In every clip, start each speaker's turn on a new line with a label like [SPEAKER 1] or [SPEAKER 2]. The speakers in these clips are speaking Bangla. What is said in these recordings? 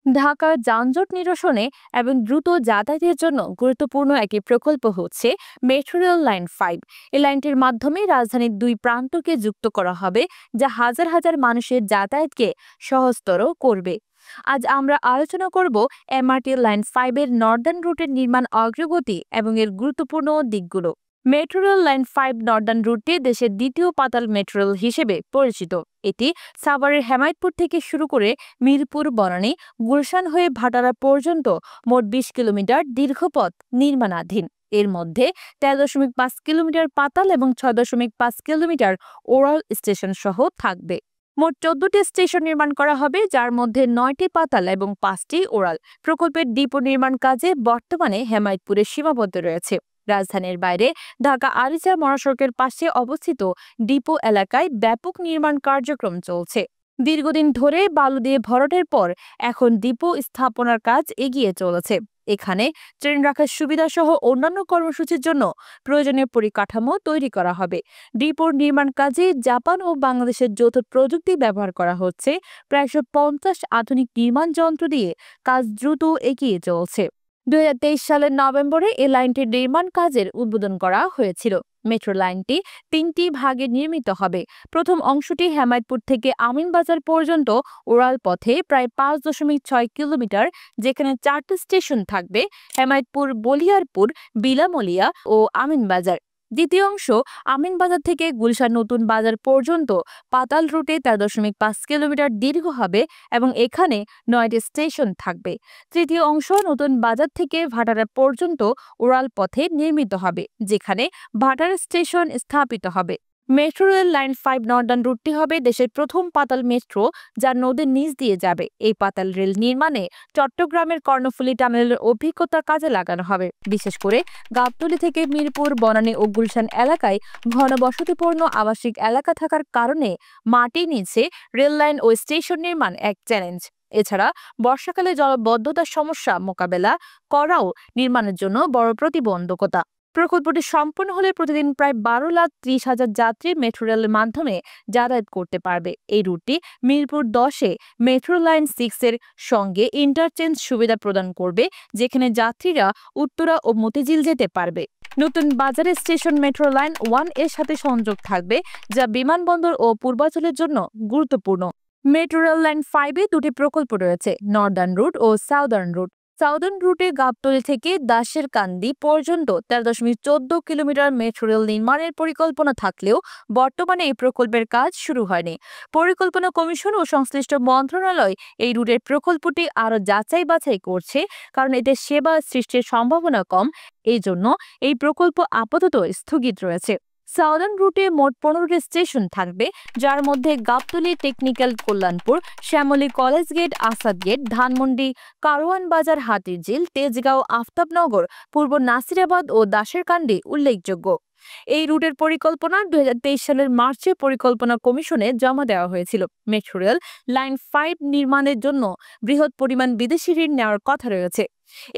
[SPEAKER 1] ঢাকার যানজট নিরসনে এবং দ্রুত যাতায়াতের জন্য গুরুত্বপূর্ণ একটি প্রকল্প হচ্ছে মেট্রো রেল লাইন 5। এই লাইনটির মাধ্যমে রাজধানীর দুই প্রান্তকে যুক্ত করা হবে, যা হাজার হাজার মানুষের যাতায়াতকে সহজতর করবে। আজ আমরা আলোচনা করব এমআরটি লাইন 5 এর নর্দার্ন রুটের নির্মাণ অগ্রগতি এবং এর গুরুত্বপূর্ণ দিকগুলো। মেট্রো রেল লাইন 5 নর্দার্ন রুটটি দেশের দ্বিতীয় পাতাল মেট্রো রেল হিসেবে পরিচিত। এটি সাভারের হেমায়েতপুর থেকে শুরু করে মিরপুর, বনানী, গুলশান হয়ে ভাটারা পর্যন্ত মোট ২০ কিলোমিটার দীর্ঘ পথ নির্মাণাধীন। এর মধ্যে ১৩.৫ কিলোমিটার পাতাল এবং ৬.৫ কিলোমিটার ওরাল স্টেশন সহ থাকবে। মোট ১৪টি স্টেশন নির্মাণ করা হবে, যার মধ্যে ৯টি পাতাল এবং ৫টি ওরাল। প্রকল্পের ডিপো নির্মাণ কাজে বর্তমানে হেমায়েতপুরে সীমাবদ্ধ রয়েছে। রাজধানীর বাইরে ঢাকা আরিচা মহাসড়কের পাশে অবস্থিত ডিপো এলাকায় ব্যাপক নির্মাণ কার্যক্রম চলছে। দীর্ঘদিন ধরে বালু দিয়ে ভরাটের পর এখন ডিপো স্থাপনার কাজ এগিয়ে চলেছে। এখানে ট্রেন রাখার সুবিধা সহ অন্যান্য কর্মসূচির জন্য প্রয়োজনীয় পরিকাঠামো তৈরি করা হবে। ডিপোর নির্মাণ কাজে জাপান ও বাংলাদেশের যৌথ প্রযুক্তি ব্যবহার করা হচ্ছে। প্রায় ১৫০ আধুনিক নির্মাণ যন্ত্র দিয়ে কাজ দ্রুত এগিয়ে চলছে। ২০২৩ সালের নভেম্বরে এই লাইনটির নির্মাণ কাজের উদ্বোধন করা হয়েছিল। মেট্রো লাইনটি ৩টি ভাগে নির্মিত হবে। প্রথম অংশটি হেমায়েতপুর থেকে আমিনবাজার পর্যন্ত ওরাল পথে প্রায় ৫.৬ কিলোমিটার, যেখানে ৪টি স্টেশন থাকবে: হেমায়েতপুর, বলিয়ারপুর, বিলামলিয়া ও আমিনবাজার। দ্বিতীয় অংশ আমিনবাজার থেকে গুলশান নতুন বাজার পর্যন্ত পাতাল রুটে ১৩.৫ কিলোমিটার দীর্ঘ হবে এবং এখানে ৯টি স্টেশন থাকবে। তৃতীয় অংশ নতুন বাজার থেকে ভাটারা পর্যন্ত ওরাল পথে নির্মিত হবে, যেখানে ভাটারা স্টেশন স্থাপিত হবে। মেট্রো রেল লাইন 5 নর্দার্ন রুটটি হবে দেশের প্রথম পাতাল মেট্রো, যা নদীর নিচ দিয়ে যাবে। এই পাতাল রেল নির্মাণে চট্টগ্রামের কর্ণফুলী টানেলের অভিজ্ঞতা কাজে লাগানো হবে। বিশেষ করে গাবতলী থেকে মিরপুর, বনানী ও গুলশান এলাকায় ঘনবসতিপূর্ণ আবাসিক এলাকা থাকার কারণে মাটির নিচে রেল লাইন ও স্টেশন নির্মাণ এক চ্যালেঞ্জ। এছাড়া বর্ষাকালে জলবদ্ধতার সমস্যা মোকাবেলা করাও নির্মাণের জন্য বড় প্রতিবন্ধকতা। প্রকল্পটি সম্পন্ন হলে প্রতিদিন প্রায় ১২,৩০,০০০ যাত্রী মেট্রো রেলের মাধ্যমে যাতায়াত করতে পারবে। এই রুটটি মিরপুর ১০-এ মেট্রো লাইন 6 এর সঙ্গে ইন্টারচেঞ্জ সুবিধা প্রদান করবে, যেখানে যাত্রীরা উত্তরা ও মতিঝিল যেতে পারবে। নতুন বাজারের স্টেশন মেট্রো লাইন 1 এর সাথে সংযোগ থাকবে, যা বিমানবন্দর ও পূর্বাঞ্চলের জন্য গুরুত্বপূর্ণ। মেট্রো রেল লাইন 5 এ দুটি প্রকল্প রয়েছে: নর্দার্ন রুট ও সাউদার্ন রুট। সাউদার্ন রুটে গাবতলী থেকে দাসের কান্দি পর্যন্ত ১৩.১৪ কিলোমিটার মেট্রো রেল নির্মাণের পরিকল্পনা থাকলেও বর্তমানে এই প্রকল্পের কাজ শুরু হয়নি। পরিকল্পনা কমিশন ও সংশ্লিষ্ট মন্ত্রণালয় এই রুটের প্রকল্পটি আরও যাচাই বাছাই করছে, কারণ এতে সেবা সৃষ্টির সম্ভাবনা কম। এই জন্য এই প্রকল্প আপাতত স্থগিত রয়েছে। সাউদার্ন রুটে মোট ১৫টি স্টেশন থাকবে, যার মধ্যে Gabtoli, technical, Kalyanpur, Shyamoli college gate, Asad gate, Dhanmondi, Karwan Bazar, Hatirjheel, Tejgaon, Aftabnagar, পূর্ব নাসিরাবাদ ও দাসেরকান্দি উল্লেখযোগ্য। এই রুটের পরিকল্পনা ২০২৩ সালের মার্চে পরিকল্পনা কমিশনে জমা দেওয়া হয়েছিল। মেট্রো রেল লাইন 5 নির্মাণের জন্য বৃহৎ পরিমাণ বিদেশি ঋণ নেওয়ার কথা রয়েছে।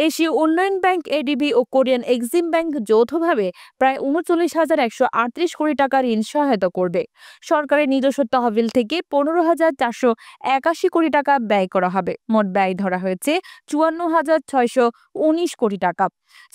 [SPEAKER 1] এশীয় উন্নয়ন ব্যাংক, এডিবি ও কোরিয়ান এক্সিম ব্যাংক যৌথভাবে প্রায় ৩৯,১৩৮ কোটি টাকা ঋণ সহায়তা করবে। সরকারের নিজস্ব তহবিল থেকে ১৫,৪৮১ কোটি টাকা ব্যয় করা হবে। মোট ব্যয় ধরা হয়েছে ৫৪,৬১৯ কোটি টাকা।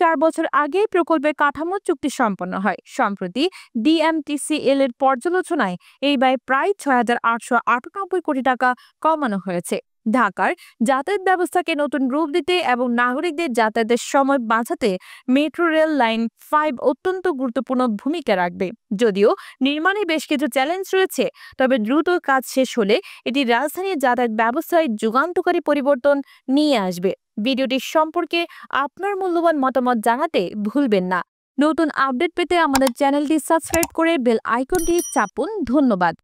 [SPEAKER 1] ৪ বছর আগে প্রকল্পের কাঠামো চুক্তি সম্পন্ন হয়। সম্প্রতি ডিএমটিসিএল এর পর্যালোচনায় এই ব্যয় প্রায় ৬,৮৯৮ কোটি টাকা কমানো হয়েছে। ঢাকার যাতায়াত ব্যবস্থাকে নতুন রূপ দিতে এবং নাগরিকদের যাতায়াতের সময় বাঁচাতে মেট্রো রেল লাইন 5 অত্যন্ত গুরুত্বপূর্ণ ভূমিকা রাখবে। যদিও নির্মাণে বেশ কিছু চ্যালেঞ্জ রয়েছে, তবে দ্রুত কাজ শেষ হলে এটি রাজধানীর যাতায়াত ব্যবস্থায় যুগান্তকারী পরিবর্তন নিয়ে আসবে। ভিডিওটি সম্পর্কে আপনার মূল্যবান মতামত জানাতে ভুলবেন না। নতুন আপডেট পেতে আমাদের চ্যানেলটি সাবস্ক্রাইব করে বেল আইকনটি চাপুন। ধন্যবাদ।